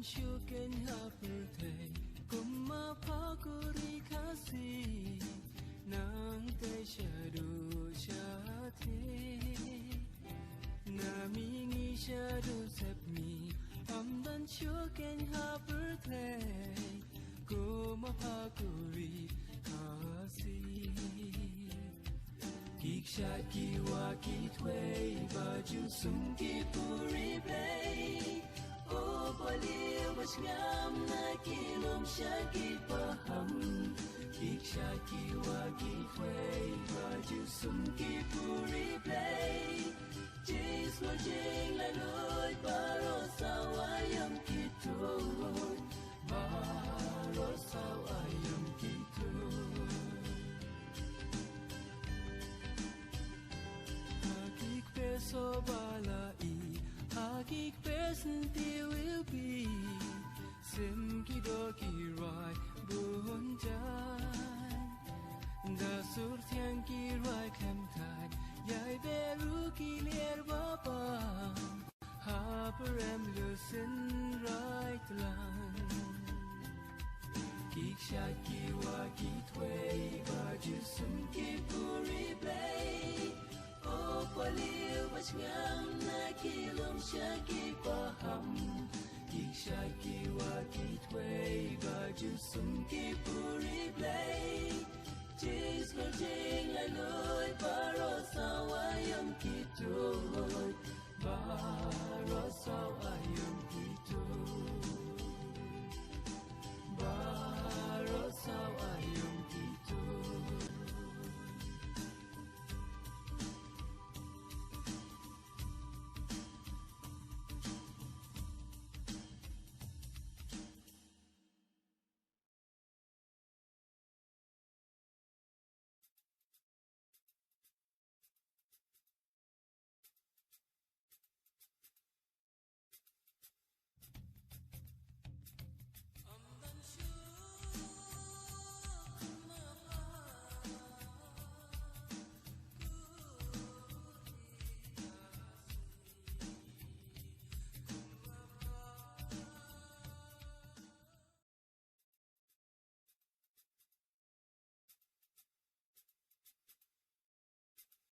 shuken hapurte kumma phakuri khasi nang te shadu shate nami ngi shadu sepmi amdan shuken hapurte kumma phakuri khasi Kiksha kiwa kitway baju sumki puri play O bali washngam na kilom shaki paham Kiksha kiwa kitway baju sumki puri play Jis lo jing la loy baro sawayam kitoy Baro sawayam kitoy So balai Hagik personty will be Sim kidoki rai bunjan Da sur tiang ki rai kem tai Yai beru ki ler baba Ha perem lusin rai tlan Kik shaki wa ki tway Baju sum ki puri play Paliu bachngam na kilom shaki paham Kik shaki wa ki tway baju sum ki puri play Jis lo jing la loy paro sa